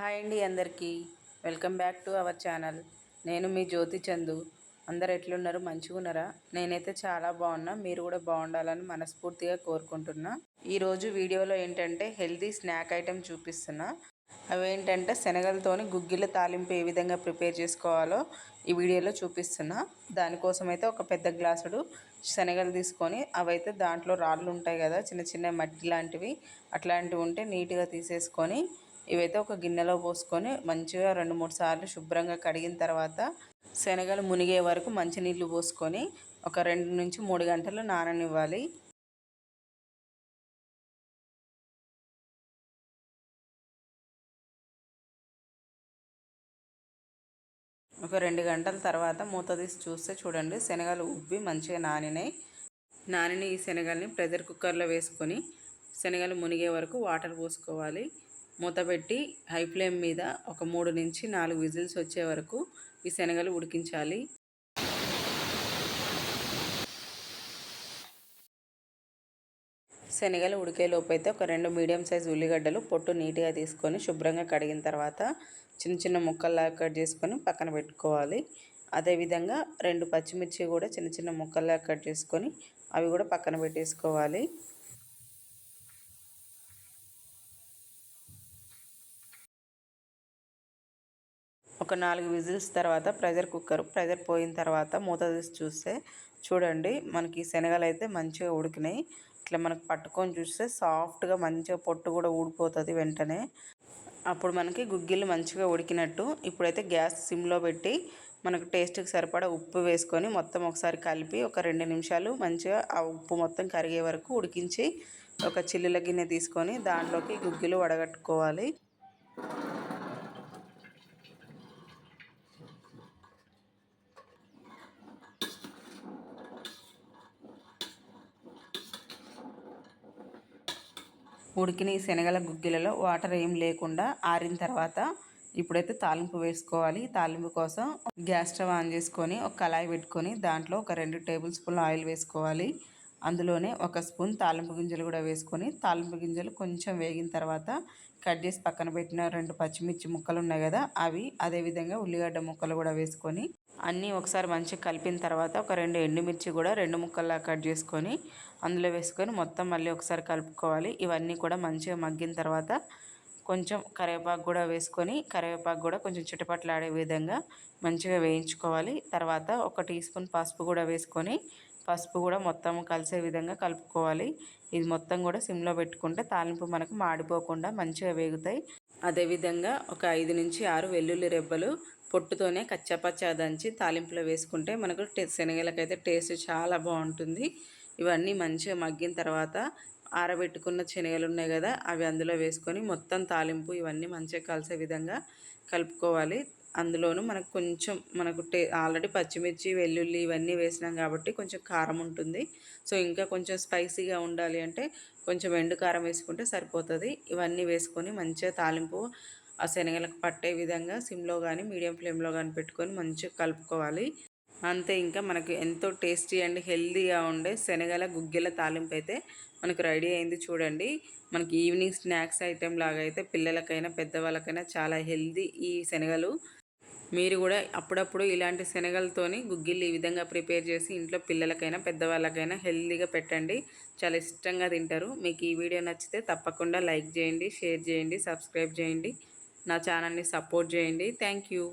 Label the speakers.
Speaker 1: Hi అండి అందరికీ welcome back to our channel. నేను మీ జ్యోతి చందు. అందరు ఎట్లున్నారు? మంచిగా ఉన్నారా? నేనైతే చాలా బాగున్నా. మీరు కూడా బాగుండాలని మనస్ఫూర్తిగా కోరుకుంటున్నా. ఈరోజు వీడియోలో ఏంటంటే హెల్తీ స్నాక్ ఐటెం చూపిస్తున్నా. అవేంటంటే శనగలతోని గుగ్గిళ్ళ తాలింపు ఏ విధంగా ప్రిపేర్ చేసుకోవాలో ఈ వీడియోలో చూపిస్తున్నా. దానికోసం అయితే ఒక పెద్ద గ్లాసుడు శనగలు తీసుకొని అవైతే దాంట్లో రాళ్ళు ఉంటాయి కదా, చిన్న చిన్న మట్టి లాంటివి అట్లాంటివి ఉంటే నీట్గా తీసేసుకొని ఇవైతే ఒక గిన్నెలో పోసుకొని మంచిగా 2-3 సార్లు శుభ్రంగా కడిగిన తర్వాత శనగలు మునిగే వరకు మంచినీళ్ళు పోసుకొని ఒక 2-3 గంటలు నాననివ్వాలి. ఒక 2 గంటల తర్వాత మూత తీసి చూస్తే చూడండి శనగలు ఉబ్బి మంచిగా నానిన ఈ శనగల్ని ప్రెషర్ కుక్కర్లో వేసుకొని శనగలు మునిగే వరకు వాటర్ పోసుకోవాలి. మూత పెట్టి హై ఫ్లేమ్ మీద ఒక 3-4 విజిల్స్ వచ్చే వరకు ఈ శనగలు ఉడికించాలి. శనగలు ఉడికేలోపు అయితే ఒక 2 మీడియం సైజ్ ఉల్లిగడ్డలు పొట్టు నీట్గా తీసుకొని శుభ్రంగా కడిగిన తర్వాత చిన్న చిన్న ముక్కల్లా కట్ చేసుకొని పక్కన పెట్టుకోవాలి. అదేవిధంగా 2 పచ్చిమిర్చి కూడా చిన్న చిన్న ముక్కల్లా కట్ చేసుకొని అవి కూడా పక్కన పెట్టేసుకోవాలి. ఒక 4 విజిల్స్ తర్వాత ప్రెషర్ పోయిన తర్వాత మూత తీసి చూస్తే చూడండి మనకి శనగలు అయితే మంచిగా ఉడికినాయి. ఇట్లా మనకు పట్టుకొని చూస్తే సాఫ్ట్గా మంచిగా పొట్టు కూడా ఊడిపోతుంది వెంటనే. అప్పుడు మనకి గుగ్గిళ్ళు మంచిగా ఉడికినట్టు. ఇప్పుడైతే గ్యాస్ సిమ్లో పెట్టి మనకు టేస్ట్కి సరిపడా ఉప్పు వేసుకొని మొత్తం ఒకసారి కలిపి ఒక 2 నిమిషాలు మంచిగా ఆ ఉప్పు మొత్తం కరిగే వరకు ఉడికించి ఒక చిల్లుల గిన్నె తీసుకొని దాంట్లోకి గుగ్గిళ్ళు వడగట్టుకోవాలి. ఉడికిన ఈ శనగల గుగ్గిలలో వాటర్ ఏం లేకుండా ఆరిన తర్వాత ఇప్పుడైతే తాలింపు వేసుకోవాలి. తాలింపు కోసం గ్యాస్ స్టవ్ ఆన్ చేసుకొని ఒక కళాయి పెట్టుకొని దాంట్లో ఒక 2 టేబుల్ స్పూన్ల ఆయిల్ వేసుకోవాలి. అందులోనే 1 స్పూన్ తాలింపు గింజలు కూడా వేసుకొని తాలింపు గింజలు కొంచెం వేగిన తర్వాత కట్ చేసి పక్కన పెట్టిన 2 పచ్చిమిర్చి ముక్కలు ఉన్నాయి కదా అవి, అదేవిధంగా ఉల్లిగడ్డ ముక్కలు కూడా వేసుకొని అన్నీ ఒకసారి మంచిగా కలిపిన తర్వాత ఒక 2 ఎండుమిర్చి కూడా 2 ముక్కల్లా కట్ చేసుకొని అందులో వేసుకొని మొత్తం మళ్ళీ ఒకసారి కలుపుకోవాలి. ఇవన్నీ కూడా మంచిగా మగ్గిన తర్వాత కొంచెం కరివేపాకు కూడా వేసుకొని కరివేపాకు కూడా కొంచెం చిటపట్లాడే విధంగా మంచిగా వేయించుకోవాలి. తర్వాత 1 టీ స్పూన్ పసుపు కూడా వేసుకొని పసుపు కూడా మొత్తం కలిసే విధంగా కలుపుకోవాలి. ఇది మొత్తం కూడా సిమ్లో పెట్టుకుంటే తాలింపు మనకు మాడిపోకుండా మంచిగా వేగుతాయి. అదేవిధంగా ఒక 5-6 వెల్లుల్లి రెబ్బలు పొట్టుతోనే కచ్చాపచ్చా దంచి తాలింపులో వేసుకుంటే మనకు శనగలకైతే టేస్ట్ చాలా బాగుంటుంది. ఇవన్నీ మంచిగా మగ్గిన తర్వాత ఆరబెట్టుకున్న శనగలు ఉన్నాయి కదా అవి అందులో వేసుకొని మొత్తం తాలింపు ఇవన్నీ మంచిగా కలిసే విధంగా కలుపుకోవాలి. అందులోనూ మనకు ఆల్రెడీ పచ్చిమిర్చి వెల్లుల్లి ఇవన్నీ వేసినాం కాబట్టి కొంచెం కారం ఉంటుంది. సో ఇంకా కొంచెం స్పైసీగా ఉండాలి అంటే కొంచెం ఎండు కారం వేసుకుంటే సరిపోతుంది. ఇవన్నీ వేసుకొని మంచిగా తాలింపు ఆ శనగలకు పట్టే విధంగా సిమ్లో కానీ మీడియం ఫ్లేమ్లో కానీ పెట్టుకొని మంచిగా కలుపుకోవాలి. అంతే, ఇంకా మనకు ఎంతో టేస్టీ అండ్ హెల్తీగా ఉండే శనగల గుగ్గిళ్ళ తాలింపు అయితే మనకు రెడీ అయింది. చూడండి మనకి ఈవినింగ్ స్నాక్స్ ఐటెం లాగా అయితే పిల్లలకైనా పెద్దవాళ్ళకైనా చాలా హెల్తీ ఈ శనగలు. మీరు కూడా అప్పుడప్పుడు ఇలాంటి శనగలతోని గుగ్గిళ్ళు ఈ విధంగా ప్రిపేర్ చేసి ఇంట్లో పిల్లలకైనా పెద్దవాళ్ళకైనా హెల్తీగా పెట్టండి. చాలా ఇష్టంగా తింటారు. మీకు ఈ వీడియో నచ్చితే తప్పకుండా లైక్ చేయండి, షేర్ చేయండి, సబ్స్క్రైబ్ చేయండి, నా ఛానల్ని సపోర్ట్ చేయండి. Thank you.